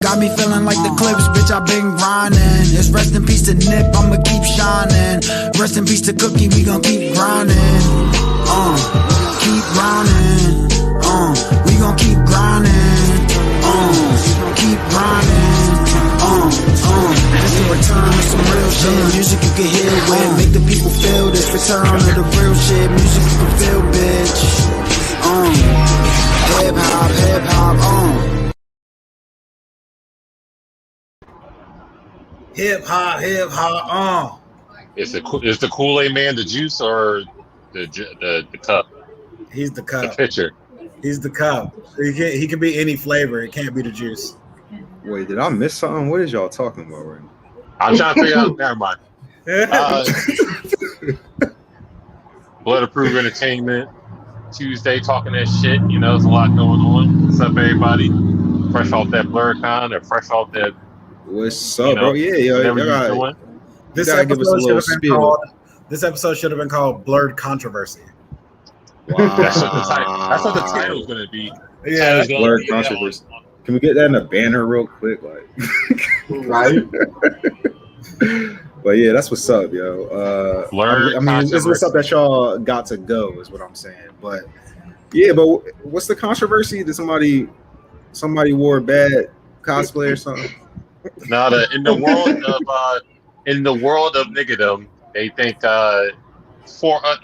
Got me feeling like the clips, bitch, I been grinding. It's rest in peace to Nip, I'ma keep shining. Rest in peace to Cookie, we gon' keep grinding. Keep grinding. We gon' keep grinding. Keep grinding. It's the return of some real shit. Music you can hear with, make the people feel this. Return of the real shit. Music you can feel, bitch. Hip hop, hip hop, Hip hop, hip hop, Is the Kool-Aid man the juice or the cup? He's the cup. The pitcher. He's the cup. He can be any flavor. It can't be the juice. Wait, did I miss something? What is y'all talking about right now? I'm trying to figure out. Never mind. Blood Approved Entertainment. Tuesday talking that shit. You know, there's a lot going on. What's up, everybody? Fresh off that BlerdCon or fresh off that. What's up, bro? Yeah, yo. This episode should have been called Blerd Controversy. Wow. That's what the title's going to be. Yeah, Blerd Controversy. Can we get that in a banner real quick? Like, right? But yeah, that's what's up, yo. I mean, it's what's up that y'all got to go, is what I'm saying. But yeah, but what's the controversy? Did somebody wore a bad cosplay or something? No, in the world of niggadom, they think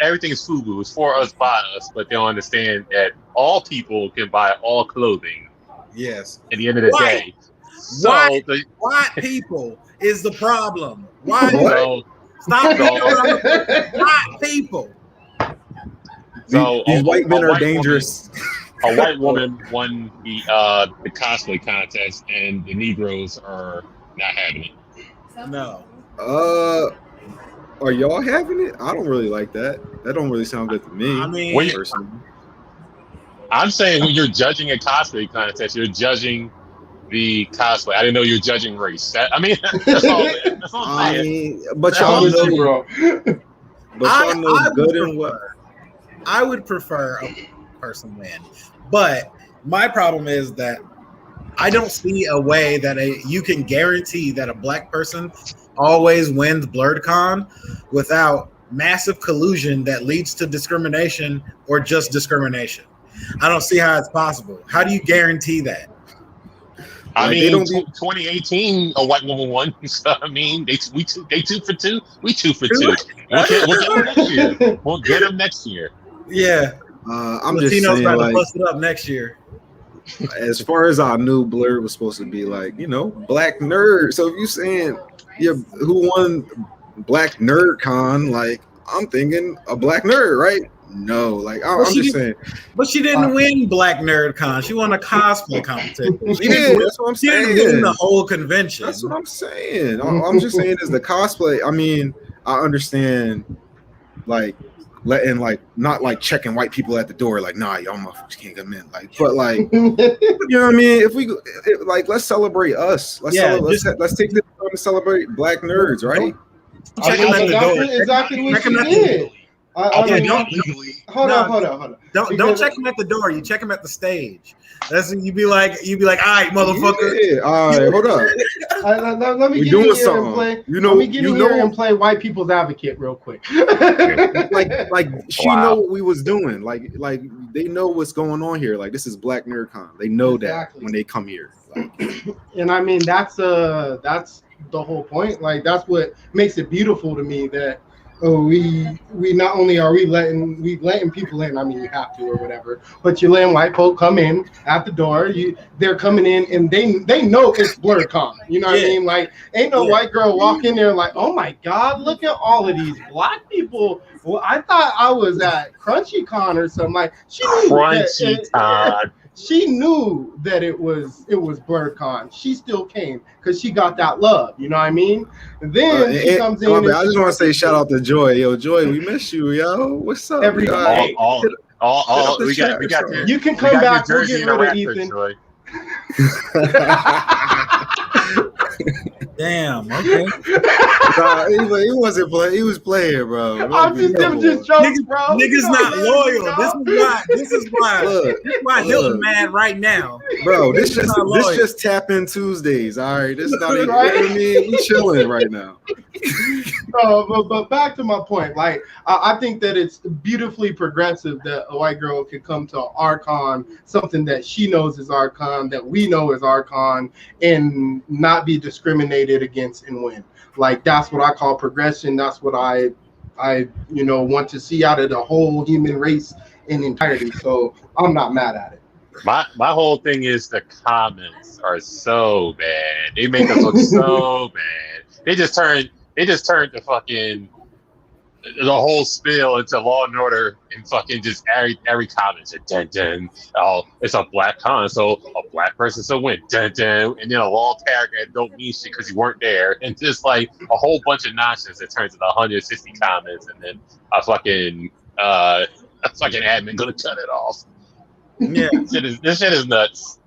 everything is FUBU. It's for us, by us, but they don't understand that all people can buy all clothing. Yes. At the end of the day, white people is the problem. Why? Stop white people. So these white men are dangerous. A white woman won the cosplay contest, and the Negroes are not having it. No. Are y'all having it? I don't really like that. That don't really sound good to me. I mean, personally. I'm saying when you're judging a cosplay contest, you're judging the cosplay. I didn't know you're judging race. That's all I'm saying. But y'all know, bro. But y'all know good and well. I would prefer a person win, but my problem is that I don't see a way that you can guarantee that a black person always wins BlerdCon without massive collusion that leads to discrimination or just discrimination. I don't see how it's possible. How do you guarantee that? I mean, 2018, a white woman won. So, I mean, they 2 for 2. We 2 for 2. We'll get them next year. We'll get them next year. Yeah. I'm just saying, about like, to bust it up next year. As far as I knew, Blerd was supposed to be like, black nerd. So if you saying, who won Black Nerd Con, like, I'm thinking a black nerd, right? No, like I'm just saying. But she didn't win Black Nerd Con. She won a cosplay competition. That's what I'm saying. She didn't win the whole convention. That's what I'm saying. I'm just saying is the cosplay. I mean, I understand, like, letting, like, not like checking white people at the door, like, nah, y'all motherfuckers can't come in, like, but like, you know what I mean? If we like, let's celebrate us. Let's take this time to celebrate black nerds, right? Check them at the door. Exactly what you did. Hold on. Don't check him at the door. You check him at the stage. You be like, all right, motherfucker. Yeah, all right, hold up. Let me get in here and play. Let me get in here and play white people's advocate real quick. like she know what we was doing. Like they know what's going on here. Like, this is Black Nerd Con. They know that when they come here. Like, and I mean, that's the whole point. Like, that's what makes it beautiful to me, that we not only are we letting people in, I mean, you have to or whatever, but you're letting white folk come in at the door. They're coming in and they know it's BlerdCon. You know what I mean? Like, ain't no white girl walk in there like, oh my God, look at all of these black people. Well, I thought I was at CrunchyCon or something. Like, she knew that it was BlerdCon. She still came because she got that love. You know what I mean? And then she comes in. I just want to say shout out to Joy. Yo, Joy, we miss you, yo. What's up? Every day. We got your, you can come back. We'll get rid of Ethan. Damn. Okay. Nah, he wasn't playing. He was playing, bro. I'm just them just jokes, bro. Niggas not loyal. This is why. Look, This is why Hilton mad right now, bro. This just tap in Tuesdays. All right, this not even. Right? You know what I mean, we chilling right now. But back to my point, like I think that it's beautifully progressive that a white girl could come to our con, something that she knows is our con, that we know is our con, and not be discriminated against and win. Like that's what I call progression. That's what I want to see out of the whole human race in entirety. So I'm not mad at it. My whole thing is the comments are so bad. They make us look so bad. They just turned the fucking the whole spiel into Law and Order and fucking just every comment said dun dun. Oh, it's a black con, so a black person so win dun dun, and then a long paragraph don't mean shit because you weren't there, and just like a whole bunch of nonsense that turns into 160 comments, and then a fucking admin gonna cut it off. Yeah, this shit is nuts.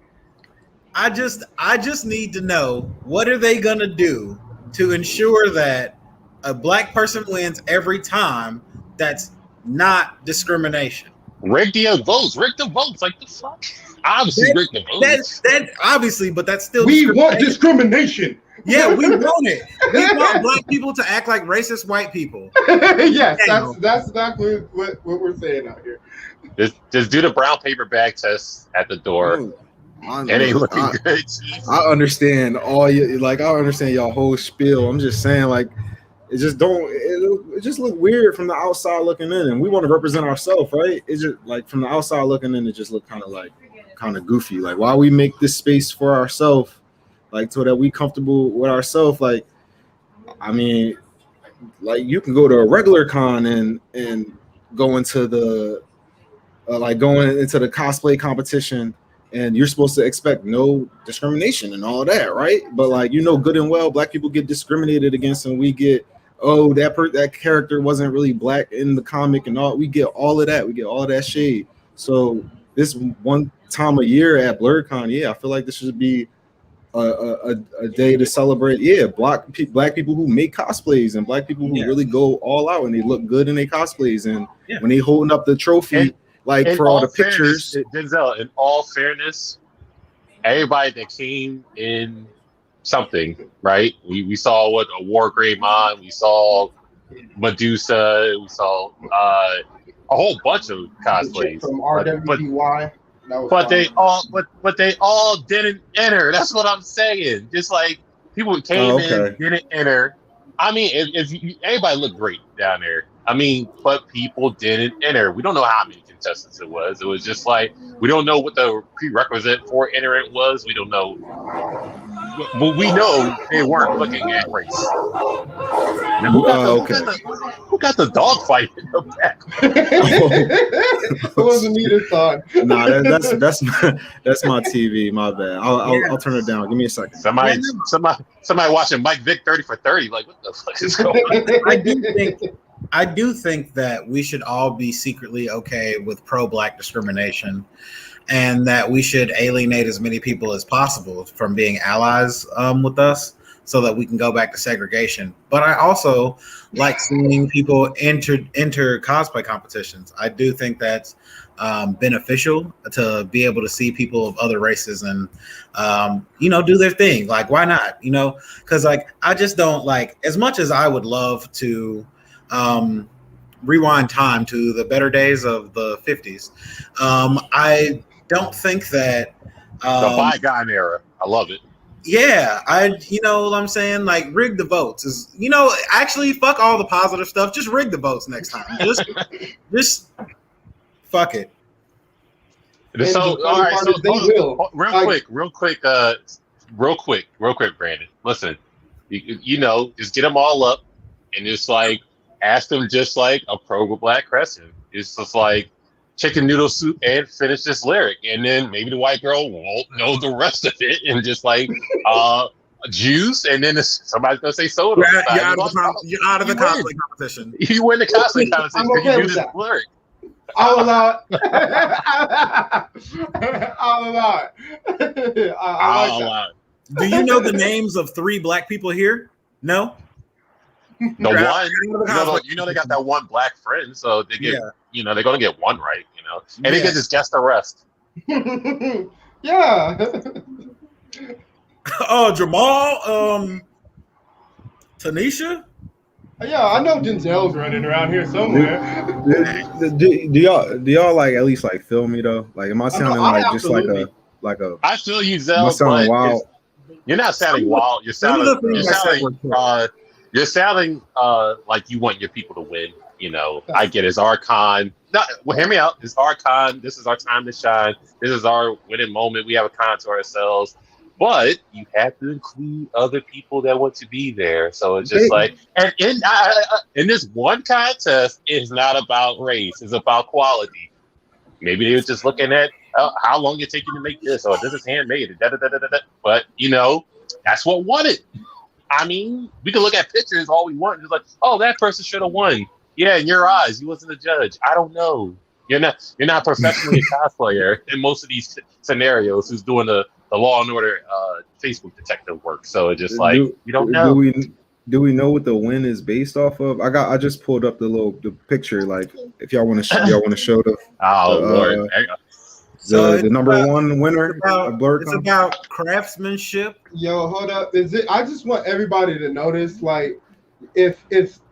I just need to know, what are they gonna do to ensure that a black person wins every time? That's not discrimination. Rig the votes. Like the fuck? Obviously, rig the votes. That obviously, but that's still. We want discrimination. Yeah, we want it. We want black people to act like racist white people. Yes, that's exactly what we're saying out here. Just do the brown paper bag test at the door. It ain't looking good. I understand all you like. I understand y'all whole spiel. I'm just saying, like, it just look weird from the outside looking in, and we want to represent ourselves, right? It's just like from the outside looking in, it just look kind of goofy. Like, why we make this space for ourselves, like so that we comfortable with ourselves. Like, I mean, like you can go to a regular con and go into the going into the cosplay competition, and you're supposed to expect no discrimination and all that, right? But like, good and well, black people get discriminated against, and we get, that character wasn't really black in the comic, and all we get all of that. We get all of that shade. So this one time a year at BlerdCon, I feel like this should be a day to celebrate. Black people who make cosplays and black people who really go all out and they look good in their cosplays, and when they holding up the trophy. For all the pictures, Denzel, in all fairness, everybody that came in something, right? We saw a War Greymon, we saw Medusa, we saw a whole bunch of cosplays from RWBY. But they all didn't enter. That's what I'm saying. Just like people came in, didn't enter. I mean, if everybody looked great down there. I mean, but people didn't enter. We don't know how many contestants it was. It was just like, we don't know what the prerequisite for entering was. We don't know. But we know they weren't looking at race. Now, who got the dog fight in the back? It wasn't me this time. Nah, that's my TV. My bad. I'll turn it down. Give me a second. Somebody watching Mike Vick 30 for 30. Like, what the fuck is going on? I do think that we should all be secretly okay with pro-black discrimination, and that we should alienate as many people as possible from being allies with us, so that we can go back to segregation. But I also like seeing people enter cosplay competitions. I do think that's beneficial to be able to see people of other races and do their thing. Like, why not? Because like, I just don't like, as much as I would love to rewind time to the better days of the 50s. I don't think that the bygone era. I love it. Yeah, what I'm saying? Like, rig the votes is, actually fuck all the positive stuff. Just rig the votes next time. Just fuck it. So, all right. So, real quick, Brandon. Listen, just get them all up and just like ask them just like a pro-black question. It's just like chicken noodle soup and finish this lyric, and then maybe the white girl won't know the rest of it, and just like juice, and then somebody's gonna say soda. You're out of the cosplay competition. You win the cosplay competition because you do this lyric. I'll allow it. I'll allow it. I'll allow it. Do you know the names of 3 black people here? No. The one, you know, they got that one black friend, so they get, you know, they're gonna get one right, you know, and they can just guess the rest. Yeah. Oh, Jamal, Tanisha. Yeah, I know Denzel's running around here somewhere. Do y'all like at least like feel me though? Like, am I sounding like just like a I feel you, am I Zell, sounding but wild? you're not sounding wild. You're sounding like you want your people to win. You know, I get it's our con. Well, hear me out. It's our con. This is our time to shine. This is our winning moment. We have a con to ourselves. But you have to include other people that want to be there. So it's just like, and in this one contest, it's not about race. It's about quality. Maybe they were just looking at how long it takes you to make this, or this is handmade. But, you know, that's what won it. I mean, we can look at pictures all we want. Just like, oh, that person should have won. Yeah, in your eyes, you wasn't a judge. I don't know. You're not professionally a cosplayer in most of these scenarios who's doing the Law and Order Facebook detective work. So it's just like you don't know. Do we know what the win is based off of? I just pulled up the picture. Like, if y'all want to show the Lord. The number one winner of BlerdCon. It's about craftsmanship. Yo, hold up. I just want everybody to notice, like, if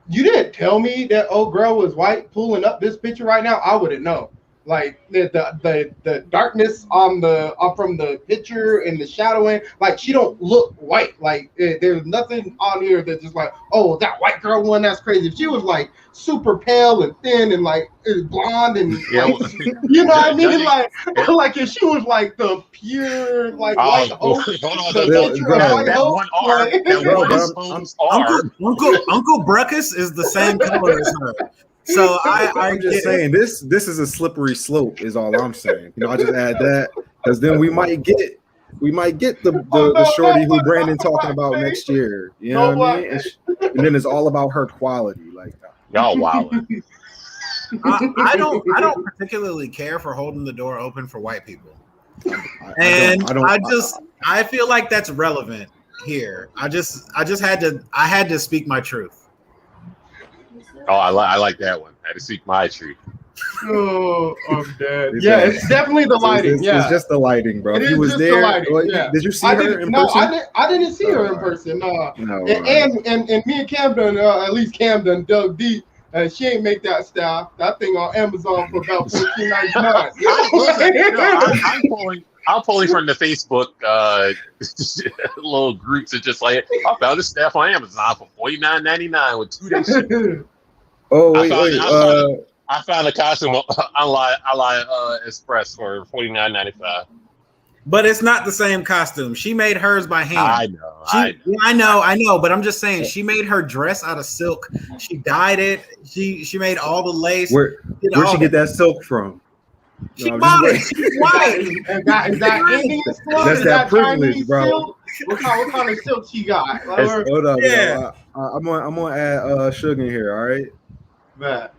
you didn't tell me that old girl was white pulling up this picture right now, I wouldn't know. Like the darkness on from the picture and the shadowing, like she don't look white. Like there's nothing on here that's just like, oh, that white girl one, that's crazy. If she was like super pale and thin and like blonde and like, you know what I mean? Like if she was like the pure like white hope, Uncle Bruckus is the same color as her. So I'm just saying this is a slippery slope is all I'm saying. You know, I just add that because then we might get the shorty who Brandon talking about next year. You know what I mean? And then it's all about her quality. Like, y'all wild. I don't particularly care for holding the door open for white people, I feel like that's relevant here. I had to speak my truth. Oh, I like that one. I had to speak my truth. Oh, I'm dead. Yeah, it's definitely the lighting. It's just the lighting, bro. He was there. Did you see her in person? I didn't see her in person. No. And me and Cam done, at least Cam done dug deep. She ain't make that staff. That thing on Amazon for about $14.99. I'm pulling from the Facebook little groups and just like, I found this staff on Amazon for $49.99 with 2 days shipping. Oh, wait. I found a costume on Express for $49.95. But it's not the same costume. She made hers by hand. I know. But I'm just saying, she made her dress out of silk. She dyed it. She made all the lace. Where'd she get that silk from? She bought it. She's white. Is that Indian silk? That's that privilege, bro. Silk? What kind of silk she got? Hold up, I'm gonna add Sugar in here. All right. Man.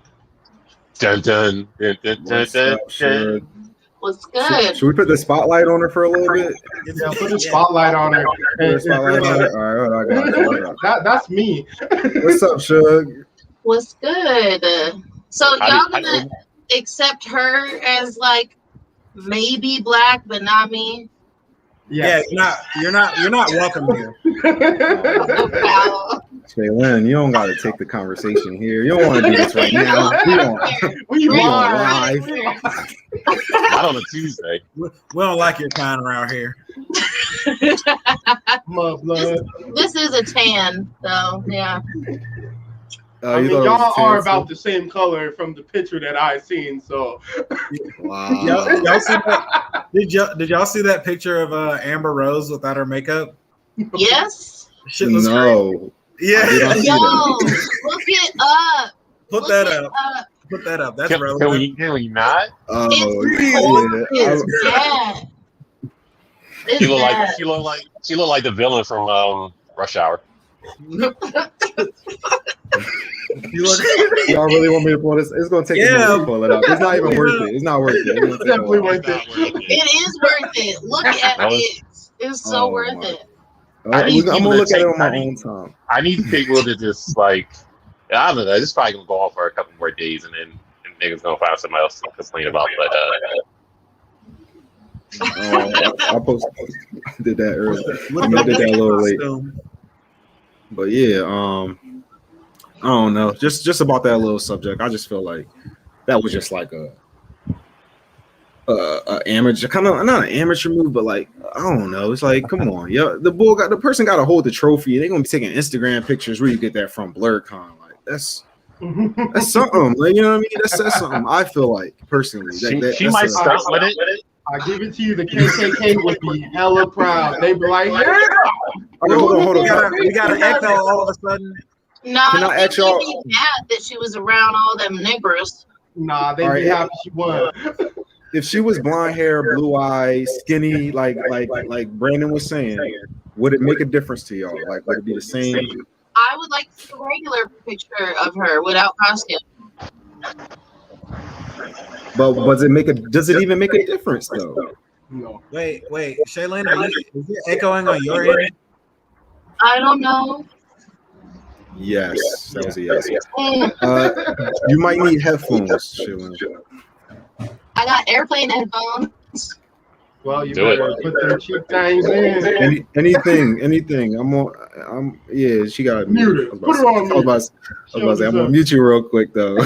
Dun dun dun dun dun dun. Dun. What's good? Should we put the spotlight on her for a little bit? Yeah, put the spotlight on her. All right, hold on. That's me. What's up, Suge? What's good? So y'all gonna accept her as like maybe black, but not me? Yeah, you're not welcome here. Shaylin, you don't got to take the conversation here. You don't want to do this right now. We live. Not on a Tuesday. We don't like your kind around here. My blood. This is a tan, so yeah. I mean, y'all are about the same color from the picture that I seen. So, wow. Y'all see that? Did y'all see that picture of Amber Rose without her makeup? Yes. Shit was great. Yeah. Yo, look it up. Put that up. That's relevant. Can we not? It's bad. She looked like the villain from Rush Hour. Y'all really want me to pull this? It's gonna take a minute to pull it up. It's not even worth it. It's not worth it. It's definitely worth it. It is worth it. Look at it. It's so worth it. I'm gonna look at it on my own time. I need people to just like, I don't know. This is probably gonna go on for a couple more days, and then niggas gonna find somebody else to complain about. But I did that earlier. I did that a little late. But yeah, I don't know. Just about that little subject. I just feel like that was just like a amateur, kind of not an amateur move, but like I don't know. It's like, come on, the person got to hold the trophy. They're gonna be taking Instagram pictures. Where you get that from? BlerdCon, like that's something. Like, you know what I mean? That's something. I feel like personally. She might stop with it. I give it to you. The KKK would be hella proud. They'd be like, yeah. Hold on. We got an echo all of a sudden. Nah, Can I ask y'all? They'd be mad that she was around all them niggers. Nah, they'd be happy she won. If she was blonde hair, blue eyes, skinny, like Brandon was saying, would it make a difference to y'all? Like, would it be the same? I would like a regular picture of her without costume. But does it even make a difference though? No. Wait, Shaylin, is it echoing on your end? I don't know. Yes, that was a yes. You might need headphones, Shaylin. I got airplane headphones. Well, you better put them cheap things in. Anything. Yeah, she got muted. Put her on mute. I was about to say, I'm gonna mute you real quick though.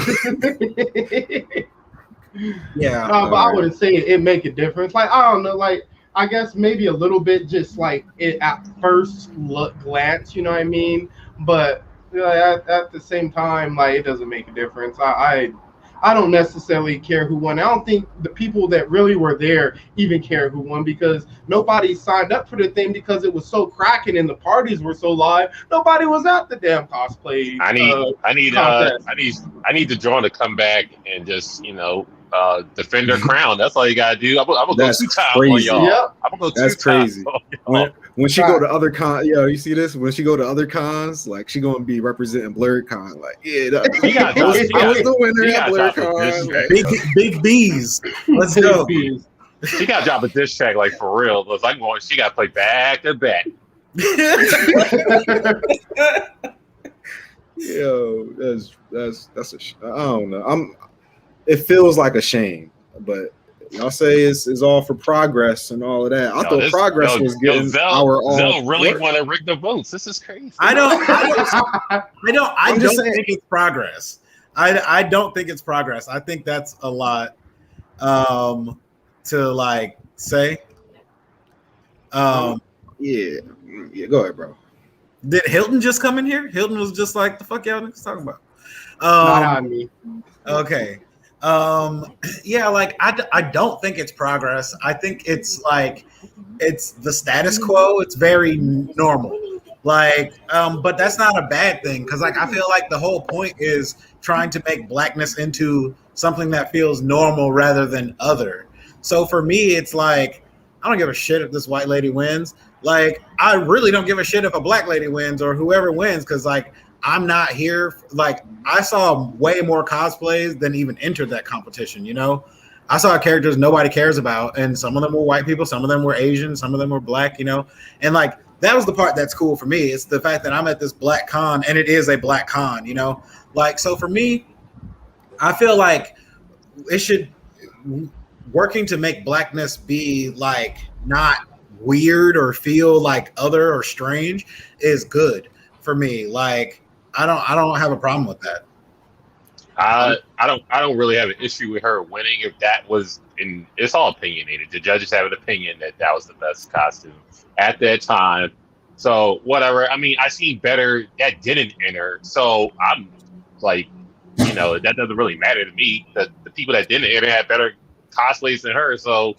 Yeah. But I wouldn't say it make a difference. Like, I don't know, like I guess maybe a little bit, just like it at first glance, you know what I mean? But at the same time, like it doesn't make a difference. I don't necessarily care who won. I don't think the people that really were there even care who won, because nobody signed up for the thing because it was so cracking and the parties were so live. Nobody was at the damn cosplay. I need the John to come back and just defend her crown. That's all you gotta do. I'm gonna go 2 times on y'all. Yep. I'm gonna go That's 2 times crazy. When she go to other cons, you see this? When she go to other cons, like she gonna be representing BlerdCon. Like, I was the winner at BlerdCon. Big B's. Let's go. She got to drop a diss track, like for real. She got to play back to back. Yo, that's I don't know. It feels like a shame, but y'all say it's all for progress and all of that. I thought progress was getting Zell really want to rig the votes. This is crazy. I don't think it's progress. I don't think it's progress. I think that's a lot to like say. Yeah, go ahead, bro. Did Hilton just come in here? Hilton was just like, the fuck y'all niggas talking about? Not on me. Okay. Yeah, like I don't think it's progress. I think it's like it's the status quo. It's very normal. Like, but that's not a bad thing, because like I feel like the whole point is trying to make blackness into something that feels normal rather than other. So for me, it's like I don't give a shit if this white lady wins. Like, I really don't give a shit if a black lady wins or whoever wins, because like I'm not here. Like, I saw way more cosplays than even entered that competition. You know, I saw characters nobody cares about, and some of them were white people, some of them were Asian, some of them were black. You know, and like that was the part that's cool for me. It's the fact that I'm at this black con, and it is a black con. You know, like, so for me, I feel like it should working to make blackness be like not weird or feel like other or strange is good for me. Like, I don't have a problem with that. I don't really have an issue with her winning if that was in. It's all opinionated. The judges have an opinion that was the best costume at that time. So whatever. I mean, I seen better that didn't enter. So I'm like, that doesn't really matter to me. The people that didn't enter had better cosplays than her. So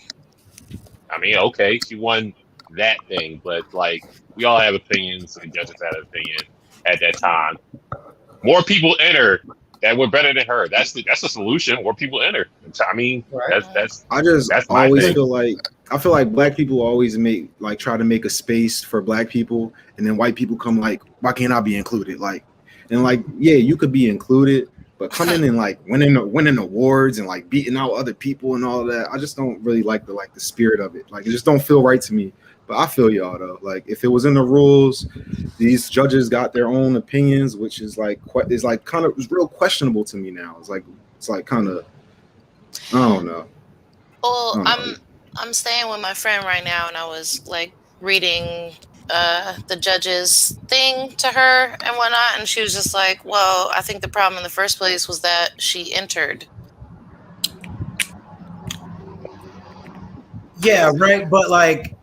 I mean, okay, she won that thing, but like we all have opinions. The judges had an opinion at that time. More people enter that were better than her. That's the solution. More people enter. I mean, that's. I always feel like black people always try to make a space for black people, and then white people come like, why can't I be included? Like, and like, yeah, you could be included, but coming and like winning awards and like beating out other people and all of that, I just don't really like the spirit of it. Like, it just don't feel right to me But I feel y'all though. Like if it was in the rules, these judges got their own opinions, which is like kind of real questionable to me now. It's like kind of I don't know. Well, I'm staying with my friend right now, and I was like reading the judge's thing to her and whatnot, and she was just like, "Well, I think the problem in the first place was that she entered." Yeah, right. But like,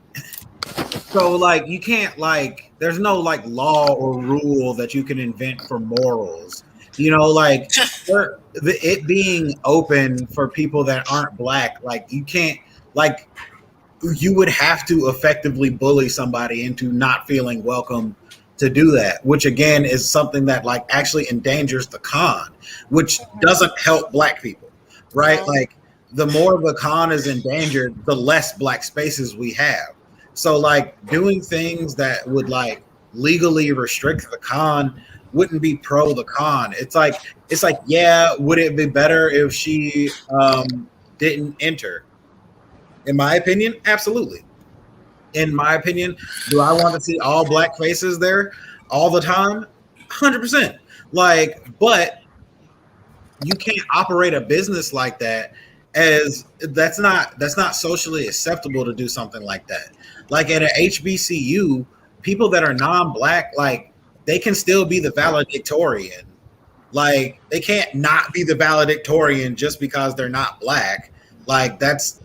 so like, you can't like, there's no like law or rule that you can invent for morals. You know, like it being open for people that aren't black, like you can't like you would have to effectively bully somebody into not feeling welcome to do that, which again is something that like actually endangers the con, which doesn't help black people, right? Like the more the con is endangered, the less black spaces we have. So like doing things that would like legally restrict the con wouldn't be pro the con. It's like yeah, would it be better if she didn't enter? In my opinion, absolutely. In my opinion, do I want to see all black faces there all the time? 100%. Like, but you can't operate a business like that, as that's not socially acceptable to do something like that. Like at a HBCU, people that are non-black, like they can still be the valedictorian. Like they can't not be the valedictorian just because they're not black. Like that's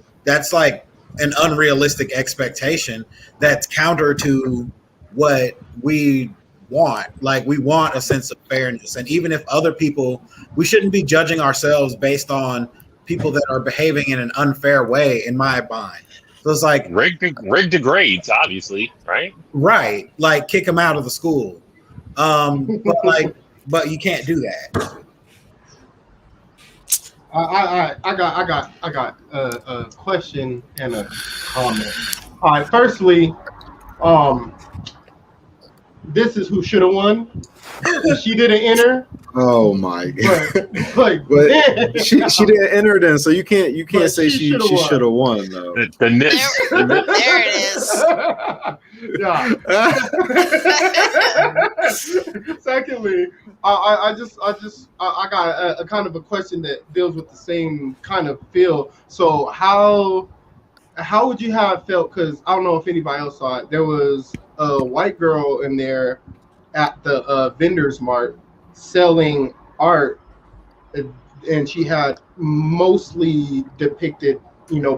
like an unrealistic expectation that's counter to what we want. Like we want a sense of fairness, and even if other people, we shouldn't be judging ourselves based on people that are behaving in an unfair way, in my mind. So it's like rigged the grades, obviously, right? Right, like kick them out of the school. But you can't do that. I got a question and a comment. All right, firstly, this is who should have won. She didn't enter. Oh my god! But she didn't enter then, so you can't say she should have won though. The Knicks. There it is. Yeah. Secondly, I got a kind of a question that deals with the same kind of feel. So how would you have felt? Because I don't know if anybody else saw it. There was a white girl in there at the vendor's mart selling art, and she had mostly depicted,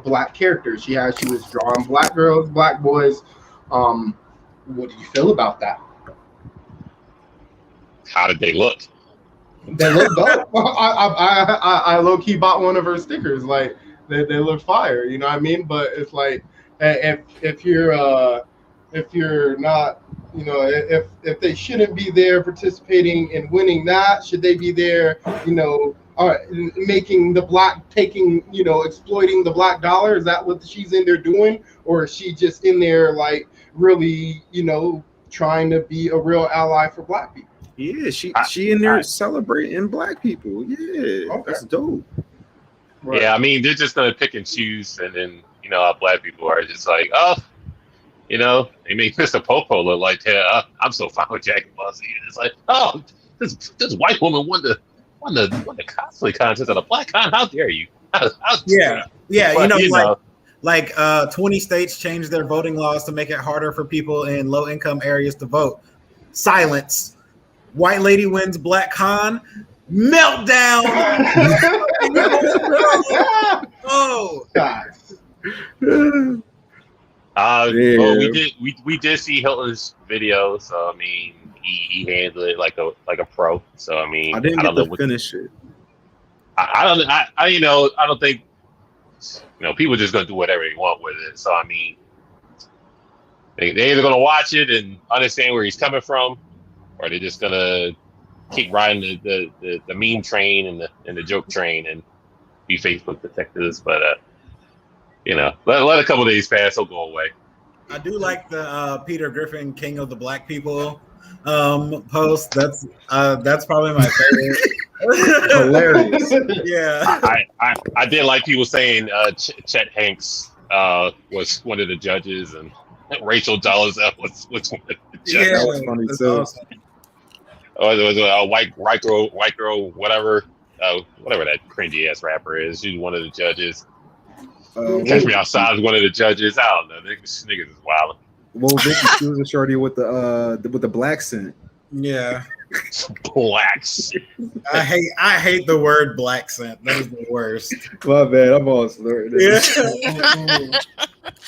black characters. She was drawing black girls, black boys. What do you feel about that? How did they look? They look dope. I low key bought one of her stickers. Like they look fire. You know what I mean? But it's like if you're not, if they shouldn't be there participating in winning that, should they be there, making the black, exploiting the black dollar? Is that what she's in there doing? Or is she just in there like really, trying to be a real ally for black people? Yeah, she in there celebrating black people. Yeah, okay. That's dope. Right. Yeah, I mean, they're just going to pick and choose, and then, how black people are just like, oh, they make Mr. Popo look like, yeah, I'm so fine with Jack Bossy. It's like, oh, this white woman won the cosplay contest at a black con. How dare you? Yeah, but, like 20 states changed their voting laws to make it harder for people in low income areas to vote. Silence. White lady wins black con. Meltdown. Oh, God. Well, we did see Hilton's video, so I mean he handled it like a pro. So I mean I didn't get to finish it. I don't think people are just gonna do whatever they want with it. So I mean they're either gonna watch it and understand where he's coming from, or they're just gonna keep riding the meme train and the joke train and be Facebook detectives. But let a couple of days pass, it'll go away. I do like the Peter Griffin King of the Black People post. That's probably my favorite. Hilarious. Yeah. I did like people saying Chet Hanks was one of the judges, and Rachel Dolezal was one of the judges. Yeah, That was funny that's too. awesome. Oh, it was a white girl, whatever that cringy ass rapper is. She's one of the judges. Catch Me Outside is one of the judges. I don't know. Niggas is wild. Well, Vicky, she was a shorty with the black scent. Yeah, Blacks. I hate the word black scent. That is the worst. My bad, I'm all slurred. Yeah.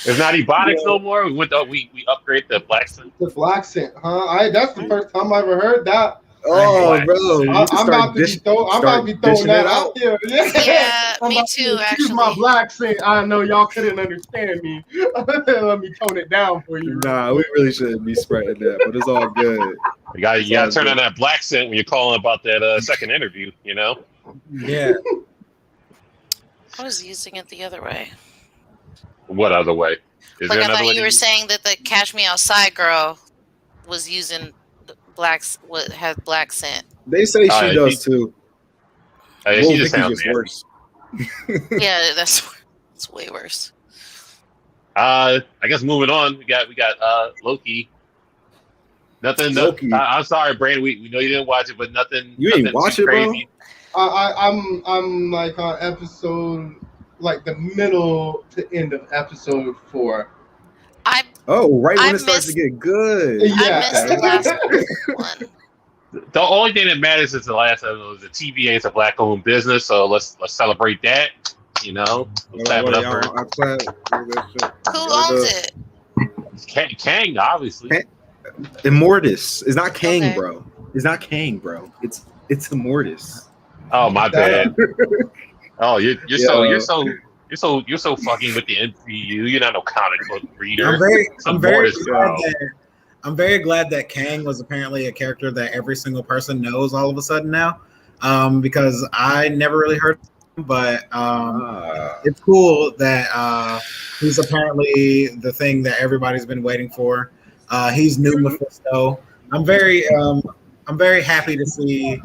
It's not Ebonics no more. We upgrade the black scent. The black scent, huh? That's the first time I ever heard that. Oh, bro, I'm about to be throwing that out there. Yeah, me too. Excuse Actually, my black scent. I know y'all couldn't understand me. Let me tone it down for you. Nah, we really shouldn't be spreading that, but it's all good. You gotta turn on that black scent when you're calling about that second interview. You know. Yeah. I was using it the other way. What other way? Is Like there I another thought way? you were saying that the Catch Me Outside girl was using what had black scent. They say she does too. She just sounds worse. Yeah, that's way worse. I guess moving on, we got Loki. Nothing. Loki. I'm sorry, Brandon. We know you didn't watch it, but nothing. You ain't watch it, bro? I'm like on episode, like the middle to end of episode 4. Right when it starts to get good. Yeah. I missed the last one. The only thing that matters is the last episode. The TVA is a black-owned business, so let's celebrate that. You know, clap it up for Who owns it? Kang, obviously. Immortus. It's not Kang, Okay. bro. It's not Kang, bro. It's Immortus. Oh, my bad. Oh, you're so fucking with the MCU. You're not no comic book reader. I'm very glad that Kang was apparently a character that every single person knows all of a sudden now, because I never really heard of him, but it's cool that he's apparently the thing that everybody's been waiting for. He's new Mephisto. I'm very happy to see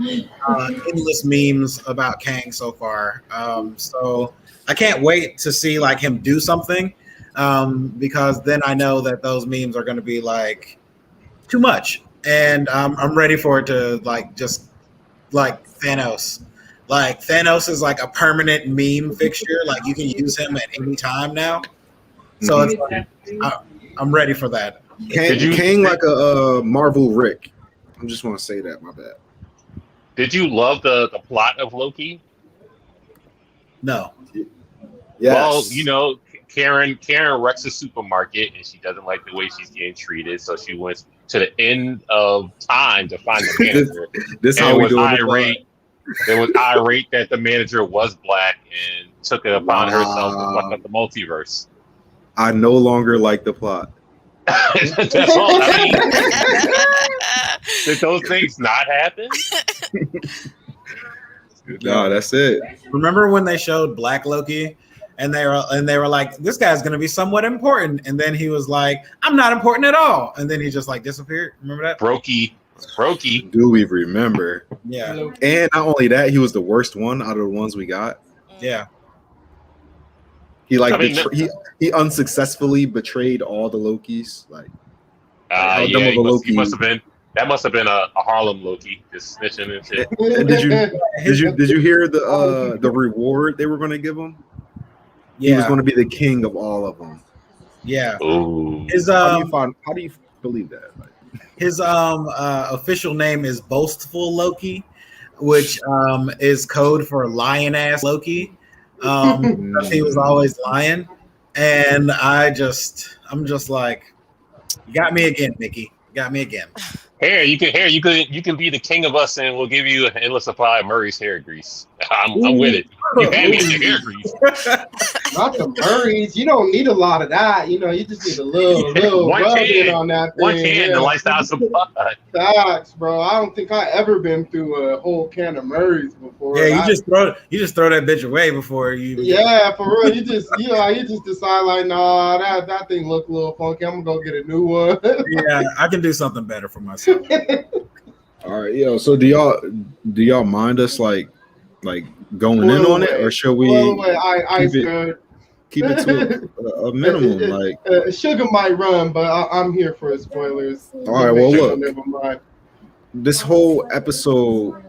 endless memes about Kang so far. So I can't wait to see like him do something, because then I know that those memes are going to be like too much, and I'm ready for it to like just like Thanos. Like Thanos is like a permanent meme fixture. Like you can use him at any time now. So it's like, I'm ready for that. Kang like a Marvel Rick. I just want to say that. My bad. Did you love the plot of Loki? No. Yes. Well, you know, Karen wrecks a supermarket and she doesn't like the way she's getting treated, so she went to the end of time to find the manager. This how we do it. It was irate that the manager was black and took it upon herself to fuck up the multiverse. I no longer like the plot. That's all. I mean, did those things not happen? No, that's it. Remember when they showed Black Loki, and they were like, "This guy's going to be somewhat important," and then he was like, "I'm not important at all," and then he just like disappeared. Remember that? Brokey. Do we remember? Yeah. And not only that, he was the worst one out of the ones we got. Yeah. He like he unsuccessfly betrayed all the Lokis. Like, he must have been. That must have been a Harlem Loki, just snitching and shit. And did you hear the reward they were going to give him? Yeah. He was going to be the king of all of them. Yeah. Ooh. How do you believe that? Like, his official name is Boastful Loki, which is code for lion ass Loki. He was always lying, and I'm just like, you got me again, Mickey. You got me again. You can be the king of us, and we'll give you an endless supply of Murray's hair grease. I'm with it. You hand me the hair grease. Not the Murrays. You don't need a lot of that. You know, you just need a little rubbing on that thing. One can, the lifestyle supply. Facts, bro. I don't think I ever been through a whole can of Murrays before. Yeah, you just throw that bitch away before you. Yeah, for real. You just decide like, nah, that thing look a little funky. I'm gonna go get a new one. Yeah, I can do something better for myself. all right, so do y'all mind us like going in on it, or should we? I good. Keep it to a minimum. Like Sugar might run, but I'm here for spoilers. All right, well, look. Never mind. This whole episode,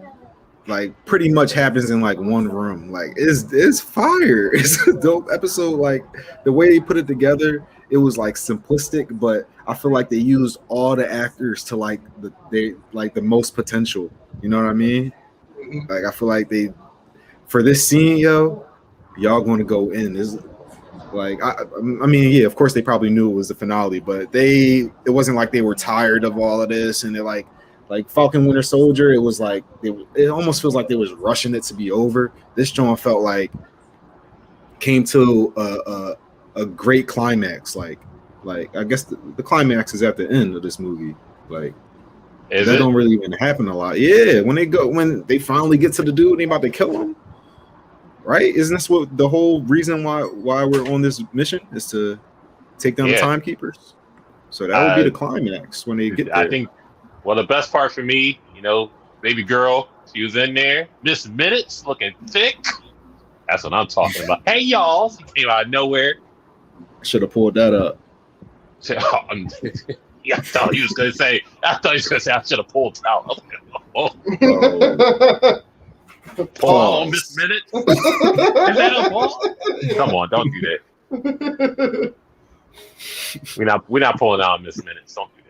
like, pretty much happens in like one room. Like, it's fire. It's a dope episode. Like, the way they put it together, it was like simplistic, but I feel like they used all the actors to like the most potential. You know what I mean? Like, I feel like they, for this scene, y'all going to go in. Is like, I mean, yeah, of course they probably knew it was the finale, but it wasn't like they were tired of all of this, and they're like Falcon Winter Soldier, it was like it almost feels like they was rushing it to be over. This joint felt like came to a great climax. Like I guess the climax is at the end of this movie. Like, that don't really even happen a lot. Yeah, when they finally get to the dude and they about to kill him, right? Isn't this what the whole reason why we're on this mission is to take down the timekeepers? So that would be the climax when they get there. I think. Well, the best part for me, baby girl, she was in there. Miss Minutes, looking thick. That's what I'm talking about. Hey, y'all. She came out of nowhere. Should have pulled that up. I thought he was going to say, I should have pulled it out. Paul, Miss Minutes. Is that a ball? Come on, don't do that. We're not pulling out Miss Minutes. Don't do that.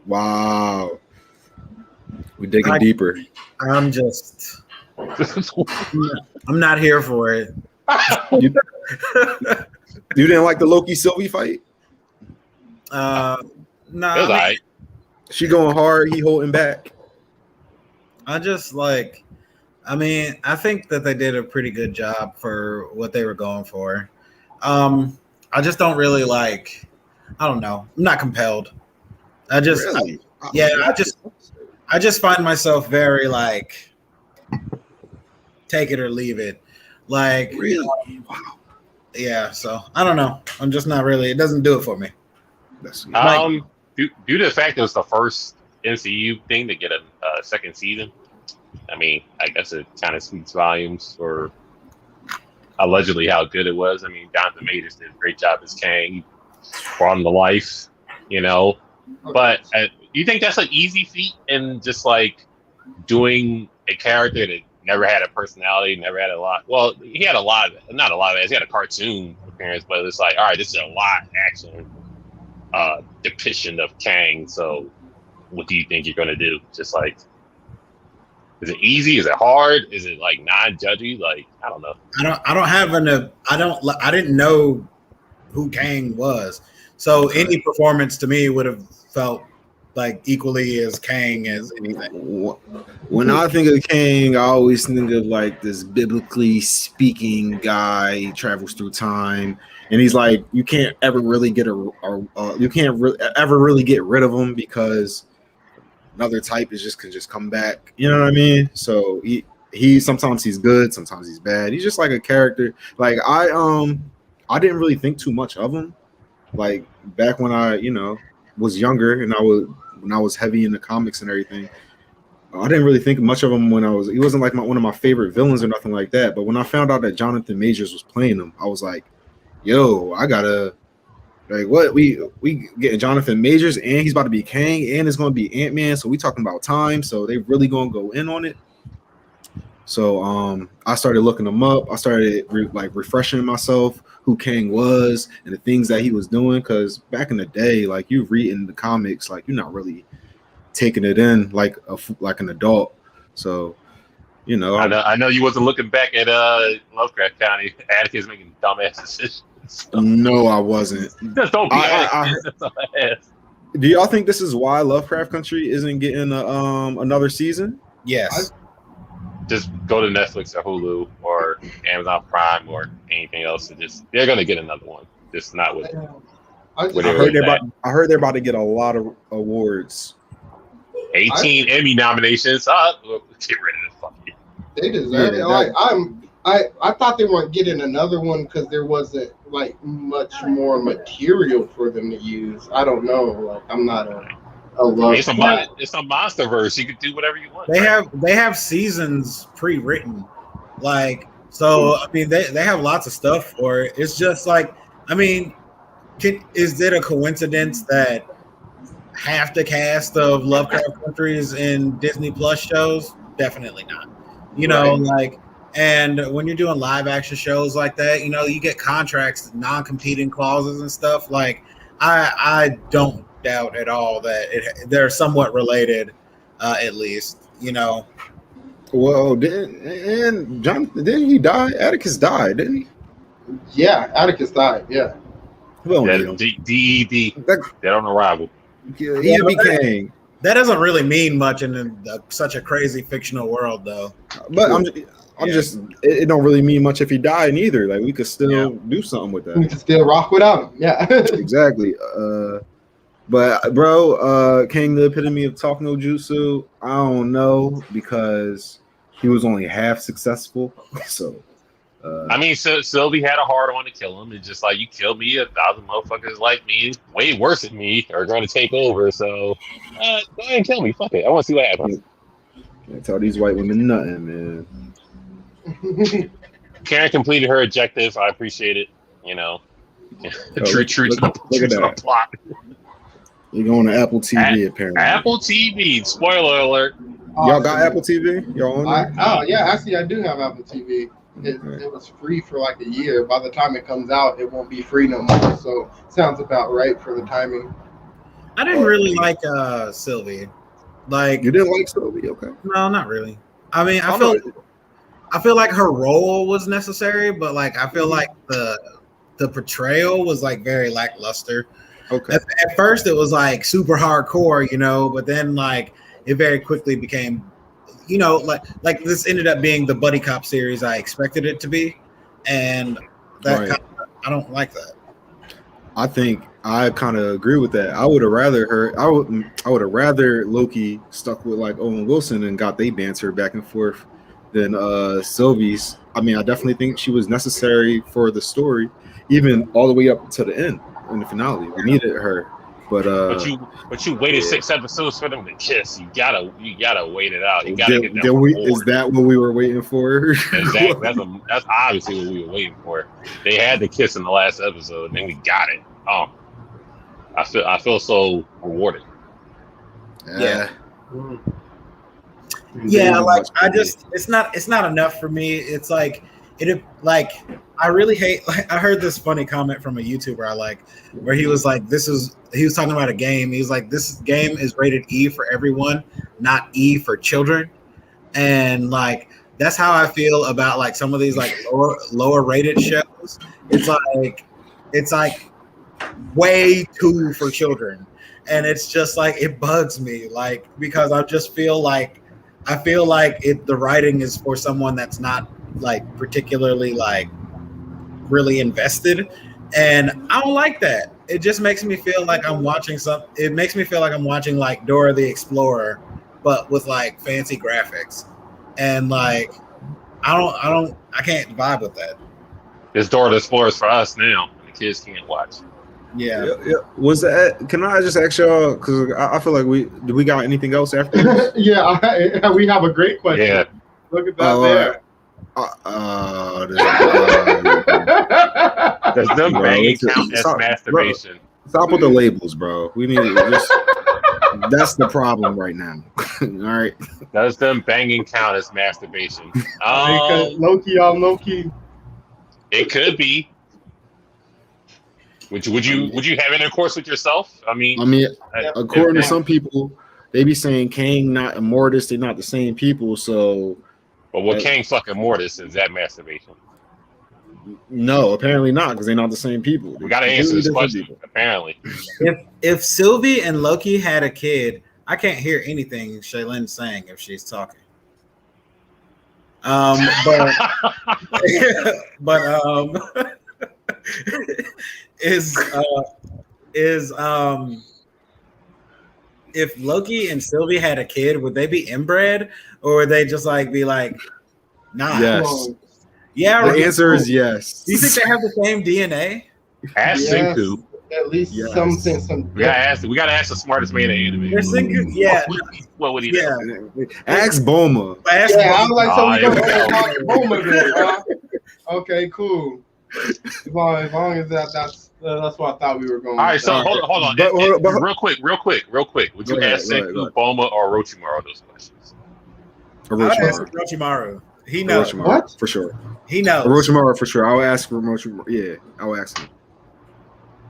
Wow. We're digging deeper. I'm not here for it. You didn't like the Loki Sylvie fight? No. All right. She going hard, he holding back. I think that they did a pretty good job for what they were going for. I just don't really I don't know. I'm not compelled. I just find myself very take it or leave it. Really? Wow. Yeah, so I don't know. I'm just not really, it doesn't do it for me. Due to the fact it was the first MCU thing to get a second season, I mean, I guess it kind of speaks volumes for allegedly how good it was. I mean, Jonathan Majors did a great job as Kang. He brought him to life, But you think that's an easy feat in just doing a character that never had a personality, never had a lot? Well, he had not a lot of it. He had a cartoon appearance, but it's all right, this is a live action depiction of Kang. So what do you think you're going to do? Just is it easy? Is it hard? Is it non-judgy? I don't know. I didn't know who Kang was. So any performance to me would have felt equally as Kang as anything. When I think of Kang, I always think of this biblically speaking guy. He travels through time, and he's you can't ever really get ever really get rid of him because another type can just come back. You know what I mean? So he sometimes he's good, sometimes he's bad. He's just a character. I didn't really think too much of him. Back when I, was younger and when I was heavy in the comics and everything, I didn't really think much of him he wasn't one of my favorite villains or nothing like that. But when I found out that Jonathan Majors was playing him, I was like, yo, I gotta, what? We getting Jonathan Majors and he's about to be Kang and it's going to be Ant-Man. So we talking about time. So they really going to go in on it. So I started looking him up. I started refreshing myself who Kang was and the things that he was doing. Because back in the day, you read in the comics, you're not really taking it in like an adult. So, I know you wasn't looking back at Lovecraft County. Atticus making dumbass decisions. No, I wasn't. Just don't be Do y'all think this is why Lovecraft Country isn't getting another season? Yes. Just go to Netflix or Hulu or Amazon Prime or anything else, and they're gonna get another one. Just not with. I heard they're about to get a lot of awards. 18 Emmy nominations. Get rid of this fucking. They deserve it. I thought they weren't getting another one because there wasn't much more material for them to use. I don't know. I'm not a it's a MonsterVerse. You can do whatever you want. They have seasons pre-written. So I mean, they have lots of stuff for it. It's just like, I mean, is it a coincidence that half the cast of Lovecraft Country is in Disney Plus shows? Definitely not. You know, like, and when you're doing live action shows like that, you know, you get contracts, non-competing clauses and stuff. Like, I don't doubt at all that they're somewhat related, at least, you know. Well, didn't he die? Atticus died, didn't he? Yeah, Atticus died. Yeah. D.E.D. Dead on arrival. He became. That doesn't really mean much in such a crazy fictional world, though. But I'm just. It don't really mean much if he died either. Like we could still do something with that. We could still rock without him. Yeah. Exactly. But bro, King, the epitome of talk no jutsu. I don't know because he was only half successful. So. I mean, Sylvie had a hard on to kill him. It's just like, you kill me, 1,000 motherfuckers like me, way worse than me, are going to take over. So, go ahead and kill me. Fuck it. I want to see what happens. Can't tell these white women nothing, man. Karen completed her objective. I appreciate it. You know, true to the plot. You're going to Apple TV, apparently. Apple TV. Spoiler alert. Y'all got Apple TV? Y'all on there? Yeah, actually, I do have Apple TV. It was free for like a year. By the time it comes out, it won't be free no more. So sounds about right for the timing. I didn't really like Sylvie. Like, you didn't like Sylvie? Okay. No, not really. I mean, I feel like her role was necessary, but like I feel like the portrayal was like very lackluster. Okay. At first, it was like super hardcore, you know, but then like it very quickly became, you know, like this ended up being the buddy cop series I expected it to be, and that I don't like that. I think I kind of agree with that. I would have rather Loki stuck with like Owen Wilson and got they banter back and forth than Sylvie's. I mean, I definitely think she was necessary for the story, even all the way up to the end in the finale. We needed her. But you waited 6 episodes for them to kiss. You gotta wait it out. You gotta get them. Is that what we were waiting for? Exactly. That's obviously what we were waiting for. They had to kiss in the last episode, and then we got it. Oh, I feel so rewarded. Yeah. Yeah, like it's not enough for me. It's like I really hate. Like, I heard this funny comment from a YouTuber I like, where he was like, he was talking about a game. He was like, this game is rated E for everyone, not E for children. And like, that's how I feel about like some of these like lower rated shows. It's like way too for children. And it's just like, it bugs me, like, because I just feel like the writing is for someone that's not like particularly like really invested, and I don't like that. It just makes me feel like I'm watching it makes me feel like I'm watching like Dora the Explorer, but with like fancy graphics, and like I can't vibe with that. It's Dora the Explorer for us now. The kids can't watch. Yeah. Was that? Can I just ask y'all? Because I feel like we got anything else after this? Yeah, we have a great question. Yeah. Look at that there. Does them banging count as masturbation? Stop with the labels, bro. We need just. That's the problem right now. All right. Does them banging count as masturbation? Low-key. It could be. Would you have intercourse with yourself? I mean, according to some people, they be saying Kang not Immortus, they're not the same people. So, but Kang fucking Mortis, is that masturbation? No, apparently not, because they're not the same people. We gotta answer this question. People. Apparently, if Sylvie and Loki had a kid, I can't hear anything Shaylin's saying if she's talking. If Loki and Sylvie had a kid, would they be inbred, or would they just like be like, nah? Yes. Yeah. The answer is yes. Do you think they have the same DNA? Ask Senku. At least something. We gotta ask the smartest man in anime. Senku, yeah. What would he do? Ask Bulma. I was like, so we gonna ask Bulma then, Okay, cool. As long as that's what I thought we were going. All right, with. so All right. hold on. But Real quick. Would you ask Senku, Boma, or Orochimaru those questions? I would ask Orochimaru. He knows. Orochimaru, What? for sure. He knows. Orochimaru for sure. I'll ask Orochimaru. Yeah, I'll ask him.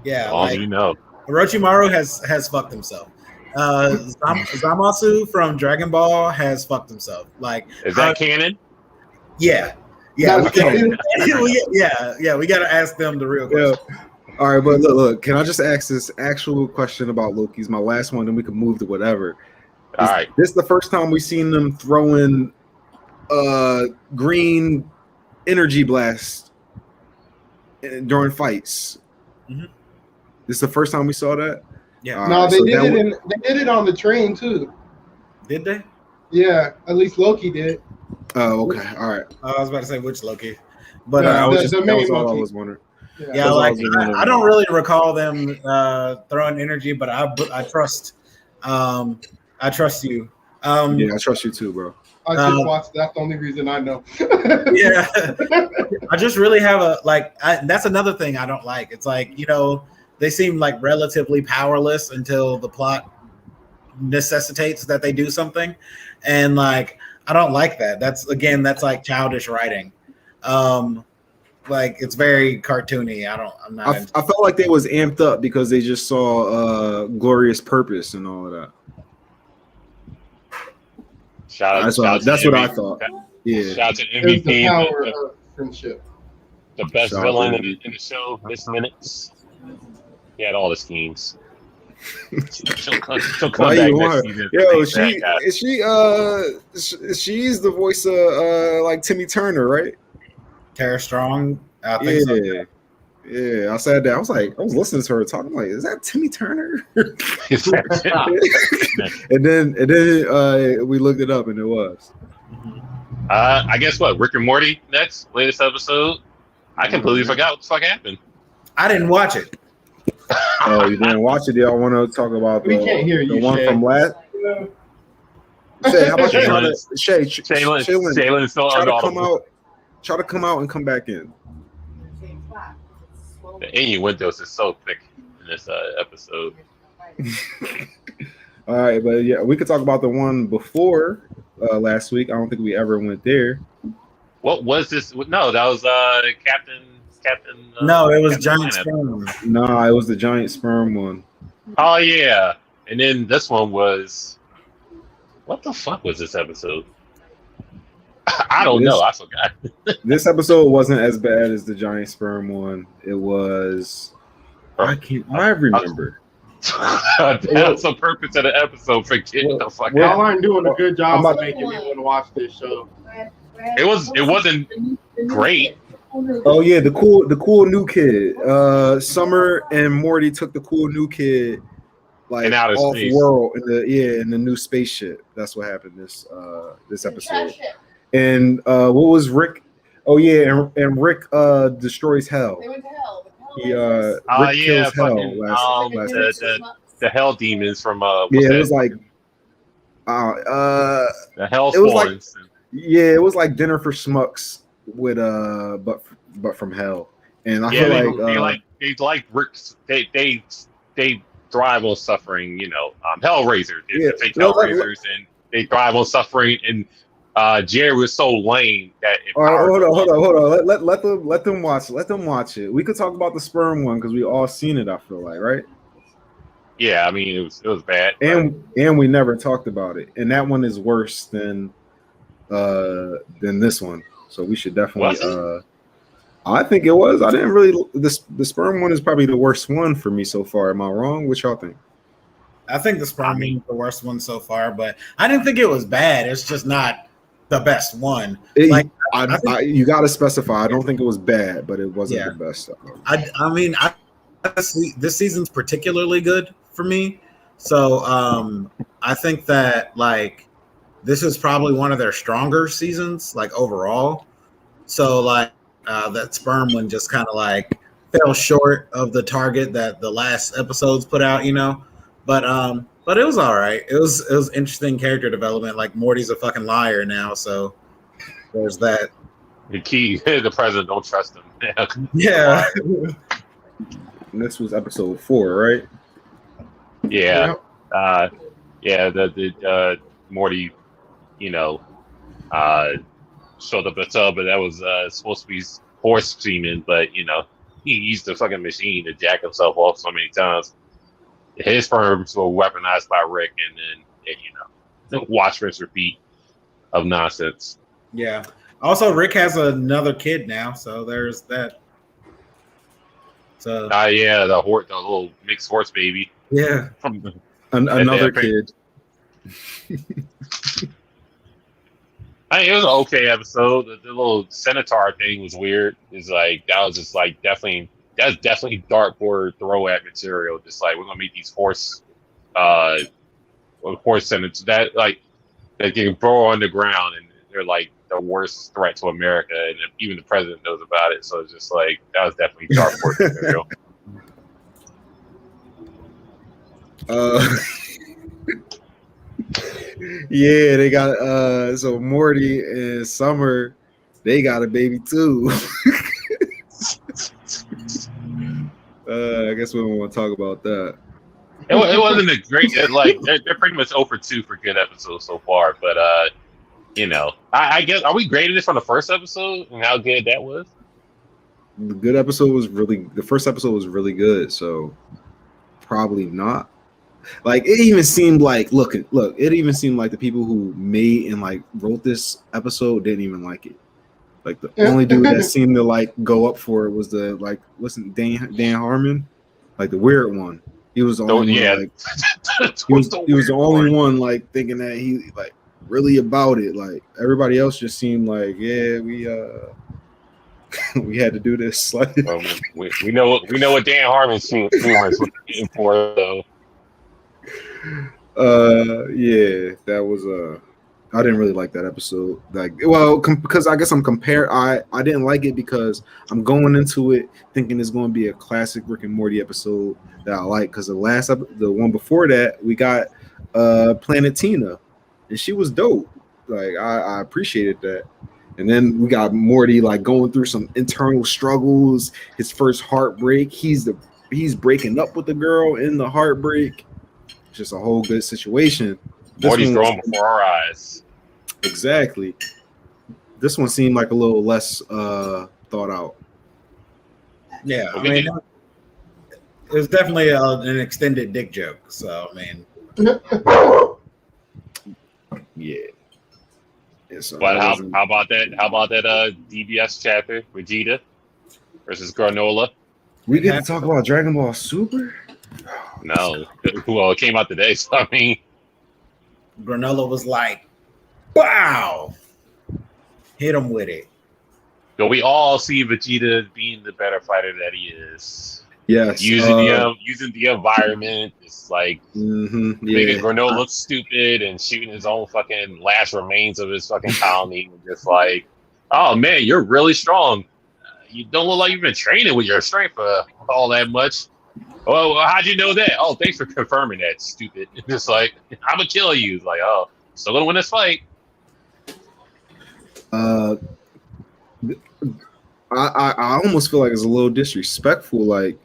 Yeah, like, you know. Orochimaru has fucked himself. Zamasu from Dragon Ball has fucked himself. Like, is that canon? Yeah. Yeah, we gotta ask them the real question. Yeah. All right, but look. Can I just ask this actual question about Loki's my last one, then we can move to whatever. All right. This is the first time we've seen them throwing green energy blast during fights. Mm-hmm. This is the first time we saw that. Yeah. No, they did it on the train too. Did they? Yeah, at least Loki did. Oh, okay. All right. I was about to say which Loki, but that was the that main was all I Loki. was wondering. Yeah, like I don't really recall them throwing energy, but I trust I trust you. Yeah, I trust you too, bro. I just watched. That's the only reason I know. Yeah, I just really have that's another thing I don't like. It's like, you know, they seem like relatively powerless until the plot necessitates that they do something, and like I don't like that. That's like childish writing. Like it's very cartoony. I felt like they was amped up because they just saw Glorious Purpose and all of that. That's what I thought. Yeah. Shout out to It's the MVP, power of friendship. the best villain in the show, Miss Minutes. He had all the schemes. She'll come back next season. Yo, she's the voice of like Timmy Turner, right? Tara Strong. I think so. Yeah, I said that. I was listening to her talking. I'm like, is that Timmy Turner? and then we looked it up, and it was. I guess what? Rick and Morty next, latest episode. I completely forgot what the fuck happened. I didn't watch it. Oh, you didn't watch it? Y'all want to talk about We can't hear you, the one Shay. from last? Shay, how about you try to Shaylin's still unaudible. Try to come out and come back in. The innuendos is so thick in this episode. All right, but yeah, we could talk about the one before last week. I don't think we ever went there. What was this? No, that was Captain. No, it was Captain Giant Sperm. No, it was the Giant Sperm one. Oh yeah, and then this one was. What the fuck was this episode? I don't know. I forgot. This episode wasn't as bad as the Giant Sperm one. It was. I remember. That's the purpose of the episode. Forget the fuck. Y'all aren't doing a good job of making me want to watch this show. It wasn't great. Oh yeah, the cool new kid. Summer and Morty took the cool new kid like off space. World in the new spaceship. That's what happened this episode. And what was Rick? Oh yeah, and Rick destroys Hell. They went to Hell. Rick kills Hell the Hell demons from it was like the Hell it was Spawns. It was like Dinner for Schmucks with but from Hell. And I feel they like Rick's they thrive on suffering, you know, Hellraisers. They fake Hellraisers and they thrive on suffering, and Jerry was so lame that all right, hold on. Let them watch it. We could talk about the sperm one because we all seen it, I feel like, right? Yeah, I mean it was bad. And we never talked about it. And that one is worse than this one. So we should definitely I think it was. I didn't really the sperm one is probably the worst one for me so far. Am I wrong? What y'all think? I think the sperm one is the worst one so far, but I didn't think it was bad. It's just not the best one. You got to specify. I don't think it was bad, but it wasn't the best. I mean, this season's particularly good for me. So I think that like this is probably one of their stronger seasons, like overall. So like that sperm one just kind of like fell short of the target that the last episodes put out, you know. But it was all right. It was interesting character development. Like Morty's a fucking liar now, so there's that. The key, the president don't trust him. Yeah. And this was episode 4, right? Yeah. Yeah, the Morty, you know, showed up at tub, but that was supposed to be horse semen, but you know, he used the fucking machine to jack himself off so many times. His sperms were weaponized by Rick, and then watch, rinse, repeat of nonsense. Yeah. Also, Rick has another kid now, so there's that. So Yeah, the little mixed horse baby. yeah, another kid. I mean, it was an okay episode. The little Centaur thing was weird. It's like that was just like that's definitely dartboard throw at material. Just like we're gonna make these horse senators that can throw on the ground, and they're like the worst threat to America, and even the president knows about it. So it's just like that was definitely dartboard material. Yeah, they got so Morty and Summer, they got a baby too. I guess we don't want to talk about that. It wasn't a great like they're pretty much 0 for 2 for good episodes so far, but I guess are we grading this from the first episode and how good that was? The first episode was really good, so probably not. Like it even seemed like it even seemed like the people who made and like wrote this episode didn't even like it. Like the only dude that seemed to like go up for it was Dan Harmon, like the weird one. He was the only one, like, he was the only one like thinking that he like really about it. Like everybody else just seemed like, yeah, we we had to do this. Like we know what Dan Harmon's was looking for though. Yeah, that was I didn't really like that episode. Like, well, because I guess I'm comparing. I didn't like it because I'm going into it thinking it's going to be a classic Rick and Morty episode that I like. Because the one before that, we got Planet Tina, and she was dope. Like, I appreciated that. And then we got Morty like going through some internal struggles. His first heartbreak. He's breaking up with the girl in the heartbreak. Just a whole good situation. Morty's growing before our eyes. Exactly. This one seemed like a little less thought out. Yeah, I mean, it was definitely an extended dick joke. So I mean, yeah. So but how about that? How about that DBS chapter, Vegeta versus Granola? We get to talk about Dragon Ball Super. No, well, it came out today. So I mean, Granola was like, "Wow!" Hit him with it. So we all see Vegeta being the better fighter that he is. Yes, using the environment, just like making Granola look stupid and shooting his own fucking last remains of his fucking colony. Just like, oh man, you're really strong. You don't look like you've been training with your strength for all that much. Well, how'd you know that? Oh, thanks for confirming that, stupid. Just like, I'm gonna kill you. It's like, oh, still gonna win this fight. I almost feel like it's a little disrespectful. Like,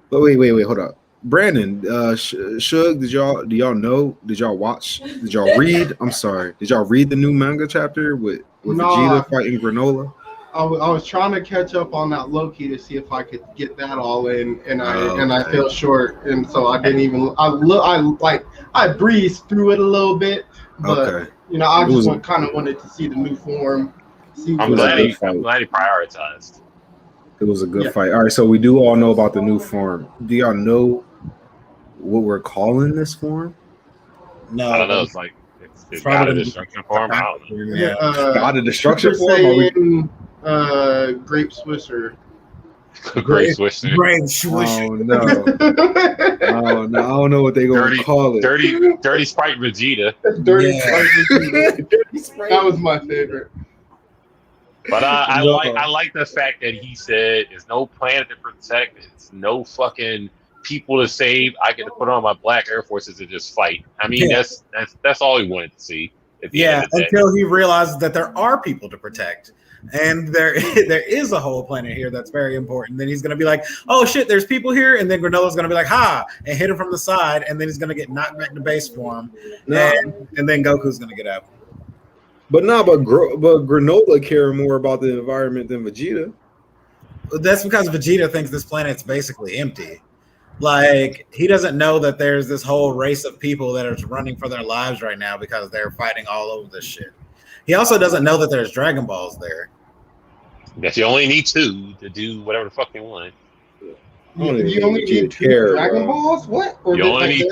but wait, hold up, Brandon, Shug, did y'all know? Did y'all watch? Did y'all read? I'm sorry. Did y'all read the new manga chapter with Vegeta fighting Granola? I was trying to catch up on that Loki to see if I could get that all in, and I fell short, and so I didn't even. I breezed through it a little bit, but I just kind of wanted to see the new form. I'm glad he prioritized. It was a good fight. All right, so we do all know about the new form. Do y'all know what we're calling this form? No, I don't know. It's God of Destruction form. I don't know. God of Destruction form. Grape Swisser. Grape Swisser. Grape Swisser. Oh no! I don't know what they gonna call it. Dirty Sprite Vegeta. Dirty Sprite. That was my favorite. But I like the fact that he said there's no planet to protect, it's no fucking people to save. I get to put on my black Air Forces and just fight. I mean, that's all he wanted to see. Yeah, until he realizes that there are people to protect. and there is a whole planet here that's very important. Then he's gonna be like, oh shit, there's people here, and then Granolla's gonna be like, ha, and hit him from the side, and then he's gonna get knocked back to base form, and then Goku's gonna get out. But Granola care more about the environment than Vegeta. That's because Vegeta thinks this planet's basically empty. Like, he doesn't know that there's this whole race of people that are running for their lives right now because they're fighting all over this shit. He also doesn't know that there's Dragon Balls there. That you only need 2 to do whatever the fuck you want. You only need 2 Dragon Balls? What? Or you only need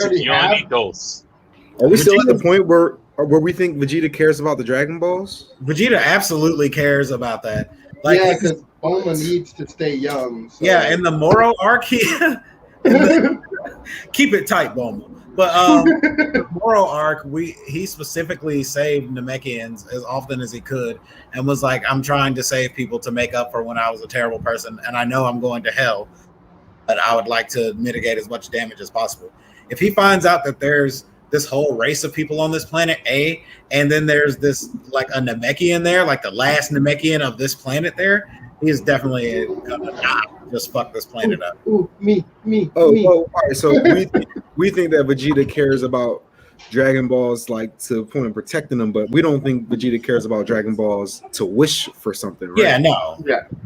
those. Are we still at the point where we think Vegeta cares about the Dragon Balls? Vegeta absolutely cares about that. Like, yeah, because Bulma needs to stay young. So. Yeah, in the Moro arc, keep it tight, Bulma. But the Moro arc, he specifically saved Namekians as often as he could, and was like, "I'm trying to save people to make up for when I was a terrible person, and I know I'm going to hell, but I would like to mitigate as much damage as possible." If he finds out that there's this whole race of people on this planet, and then there's this like a Namekian there, like the last Namekian of this planet there, he is definitely gonna not just fuck this planet up. Me. All right. So we think that Vegeta cares about Dragon Balls like to the point of protecting them, but we don't think Vegeta cares about Dragon Balls to wish for something, right? Yeah, no.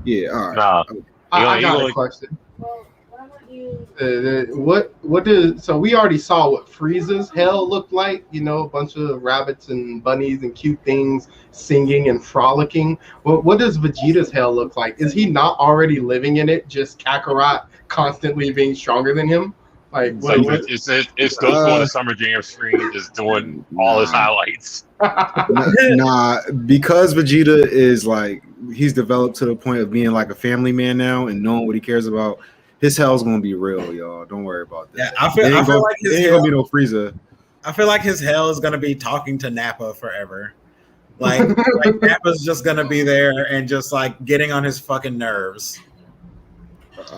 Yeah, all right. Nah. I got a question. So we already saw what Frieza's hell looked like, you know, a bunch of rabbits and bunnies and cute things singing and frolicking. What does Vegeta's hell look like? Is he not already living in it, just Kakarot constantly being stronger than him? Like, it's Goku on the Summer Jam screen just doing all his highlights. Nah, because Vegeta is like, he's developed to the point of being like a family man now and knowing what he cares about. His hell's gonna be real, y'all. Don't worry about that. Yeah, I feel like his ain't hell, gonna be no Frieza. I feel like his hell is gonna be talking to Nappa forever. Like Nappa's just gonna be there and just like getting on his fucking nerves.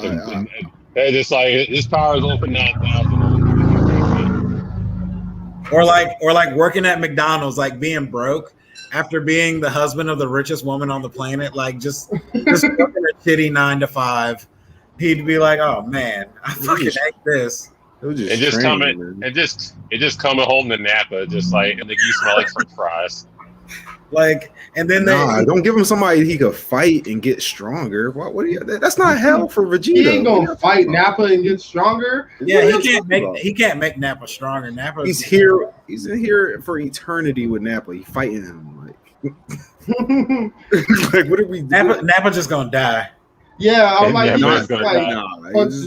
They're just like, his power is open 9,000. Or like working at McDonald's, like being broke after being the husband of the richest woman on the planet, like just working a shitty 9 to 5. He'd be like, "Oh man, I fucking hate this." It just coming home to Nappa, just like, and you smell like French fries. Like, and then don't give him somebody he could fight and get stronger. What? That's not hell for Vegeta. He ain't gonna fight Nappa and get stronger. Yeah, he can't make Nappa stronger. Nappa, he's here. He's in here for eternity with Nappa. He's fighting him like. Like, what are we doing? Nappa just gonna die. Yeah, I'm like, it's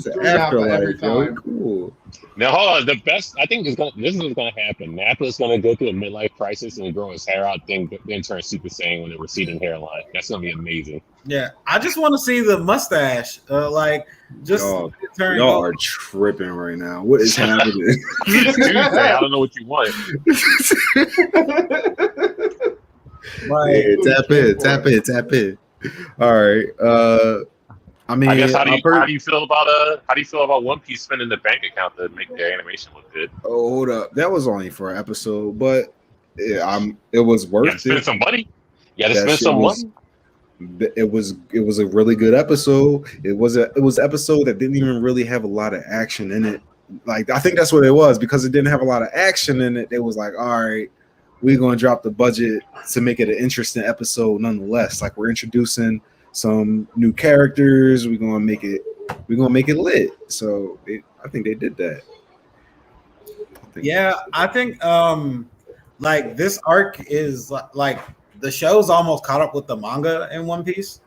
afterlife, yo. Cool. Now hold on. The best, I think, this is what's gonna happen. Nappa's gonna go through a midlife crisis and grow his hair out, then turn Super Saiyan with a receding hairline. That's gonna be amazing. Yeah, I just want to see the mustache. Y'all are tripping right now. What is happening? Tuesday, I don't know what you want. Right. Tap in. All right. I mean, I guess how do you feel about One Piece spending the bank account to make their animation look good? Oh, hold up, that was only for an episode, but it was worth it. Spend some money. You got to spend some money. It was a really good episode. It was an episode that didn't even really have a lot of action in it. Like, I think that's what it was, because it didn't have a lot of action in it. It was like, all right, we're gonna drop the budget to make it an interesting episode nonetheless. Like, we're introducing some new characters. We're gonna make it lit. So I think they did that. I think like this arc is like the show's almost caught up with the manga in One Piece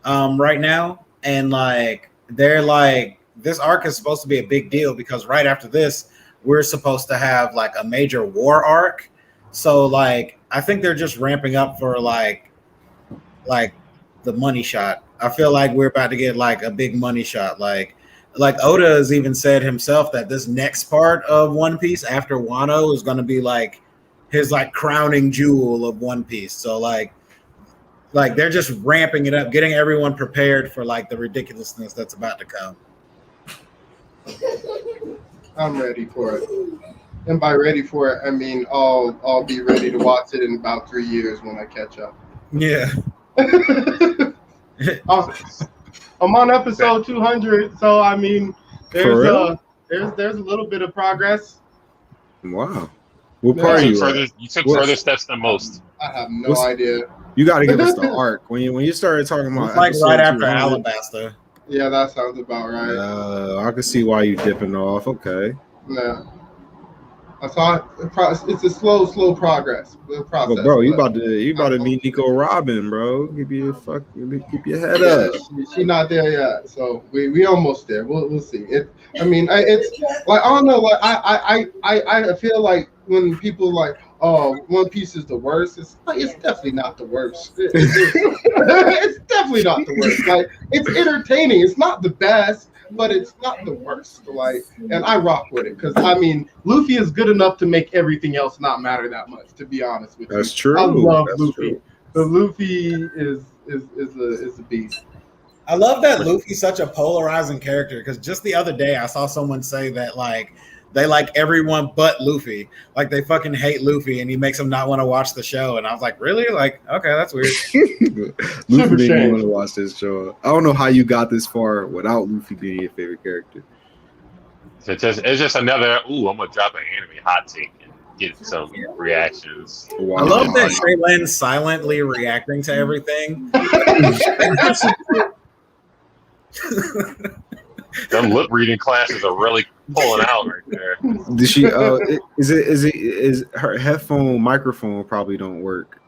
right now, and like they're like, this arc is supposed to be a big deal because right after this we're supposed to have like a major war arc. So like I think they're just ramping up for like the money shot. I feel like we're about to get like a big money shot. Like Oda has even said himself that this next part of One Piece after Wano is going to be like his like crowning jewel of One Piece. So like they're just ramping it up, getting everyone prepared for like the ridiculousness that's about to come. I'm ready for it. And by ready for it, I mean I'll be ready to watch it in about 3 years when I catch up. Yeah. I'm on episode 200, so I mean, there's a little bit of progress. Wow. What part are you? You took further steps than most. I have no idea. You got to give us the arc when you started talking about. It's like right after Alabasta. Yeah, that sounds about right. I can see why you dipping off. Okay. Yeah. I thought it's a slow progress. But bro, you about to meet Nico Robin, bro. Keep your head up. She's not there yet, so we almost there. We'll see. It's like I don't know. Like I feel like when people like, oh, One Piece is the worst. It's definitely not the worst. It's definitely not the worst. Like it's entertaining. It's not the best, but it's not the worst. Like, and I rock with it because I mean, Luffy is good enough to make everything else not matter that much. To be honest with you, that's true. I love Luffy. But Luffy is a beast. I love that Luffy's such a polarizing character because just the other day I saw someone say that like they like everyone but Luffy. Like they fucking hate Luffy and he makes them not want to watch the show. And I was like, really? Like, okay, that's weird. Luffy didn't want to watch this show. I don't know how you got this far without Luffy being your favorite character. It's just another, I'm going to drop an anime hot take and get some reactions. Wow. I love that Shaylin's silently reacting to everything. Them lip reading classes are really pulling out right there. Did she? Is her headphone microphone probably don't work?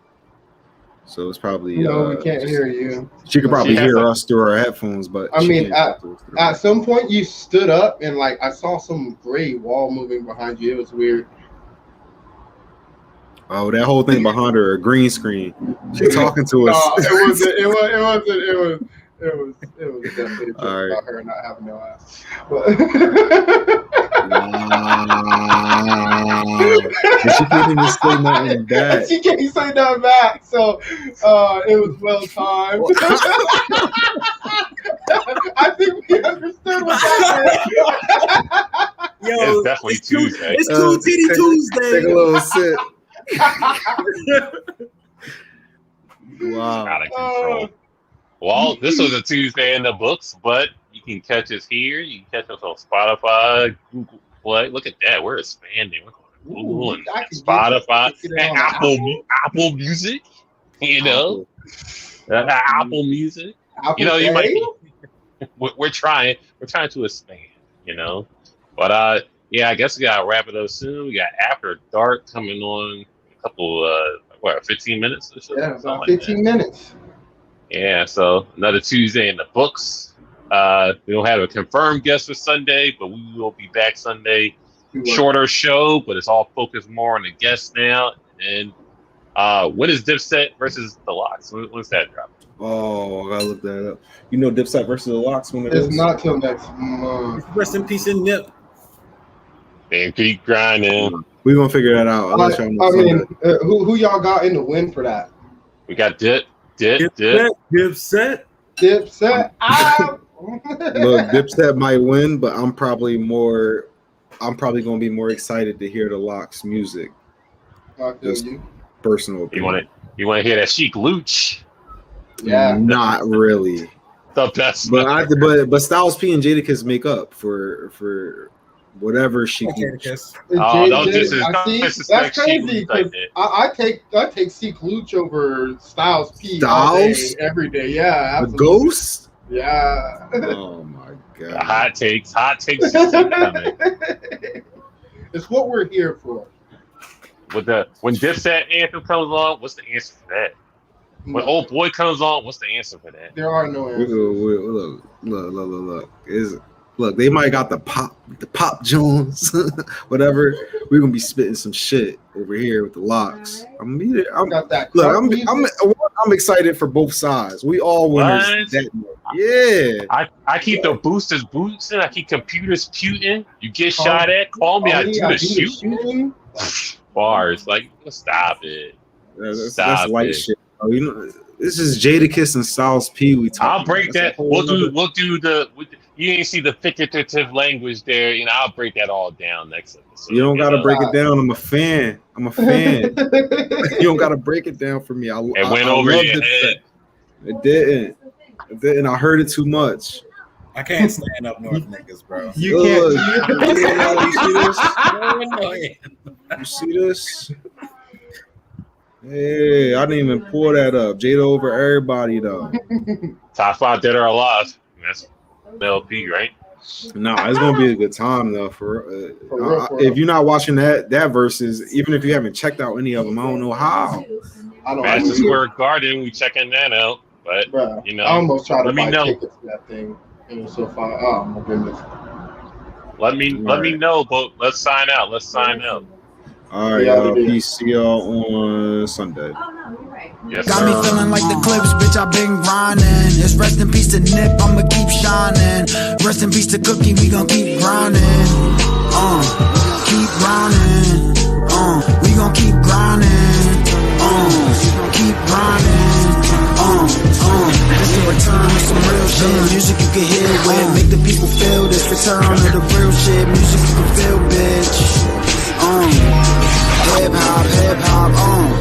So it's probably no. We can't hear you. She could probably hear us through her headphones, but I mean, at some point you stood up and like I saw some gray wall moving behind you. It was weird. Oh, that whole thing behind her, a green screen. She's talking to us. No, it wasn't. It was definitely a joke about her not having no ass. She can't even say nothing back. She can't say nothing back, so it was well timed. I think we understood what that meant. It's definitely Tuesday. It's Cool Titty Tuesday. Take a little sip. Wow. Out of control. Well, this was a Tuesday in the books, but you can catch us here. You can catch us on Spotify, Google Play. Look at that. We're expanding. We're going to Google and Spotify and Apple Music. You know, Apple Music. You might be, we're trying to expand, you know. But I guess we got to wrap it up soon. We got After Dark coming on a couple, 15 minutes or so? Yeah, about 15 minutes. Yeah, so another Tuesday in the books. We don't have a confirmed guest for Sunday, but we will be back Sunday. Shorter show, but it's all focused more on the guests now. And when is Dipset versus the Locks? When's that drop? Oh, I gotta look that up. You know Dipset versus the Locks when it's not till next month. Rest in peace and Nip. And keep grinding. We're gonna figure that out. Who y'all got in the win for that? We got Dipset. Dipset. Look, Dipset might win, but I'm probably gonna be more excited to hear the Locks music. Just personal opinion. You want to hear that Chic Luch? Yeah, not really. The best, but Styles P and Jadakiss make up for whatever Chic Luch. That's crazy because I take Chic Luch over Styles P every day. Yeah, absolutely. The Ghost. Yeah. Oh my god. The hot takes. It's what we're here for. When Dipset anthem comes on, what's the answer for that? When Old Boy comes on, what's the answer for that? There are no answers. Look, they might got the pop Jones, whatever. We're gonna be spitting some shit over here with the Locks. I'm excited for both sides. We all winners. Yeah. I keep the boosters boosting. I keep computers puting. You get shot at, call me. I do the shooting. Bars, like, stop it. That's light shit. Oh, you know, this is Jadakiss and Styles P. I'll break that. We'll do the. You ain't see the figurative language there. You know, I'll break that all down next episode. You don't gotta break it down. I'm a fan. You don't gotta break it down for me. It went over your head. It didn't. It didn't. I heard it too much. I can't stand up north niggas, bro. You Look, can't. you see this? So annoying. You see this? Hey, I didn't even pull that up. Jada over everybody though. Top 5 dead or alive. That's LP, right? Nah, it's gonna be a good time though. For real. if you're not watching that versus, even if you haven't checked out any of them, I don't know how. I don't Madison know. Square Garden, we checking that out. But Bruh, you know, I almost tried to let me buy know. tickets to that thing. It was so fun. Oh my goodness. Let me know, but let's sign out. Let's sign out. All right, Yeah, y'all. we did. Peace. See y'all on Sunday. Yes, Got me sir. feeling like the clips, bitch, I been grinding. It's rest in peace to Nip, I'ma keep shining. Rest in peace to Cookie, we gon' keep grinding. Keep grinding. We gon' keep grinding. Keep grinding. This the return of some real shit. Music you can hear with, make the people feel this. Return of the real shit. Music you can feel, bitch. Hip hop,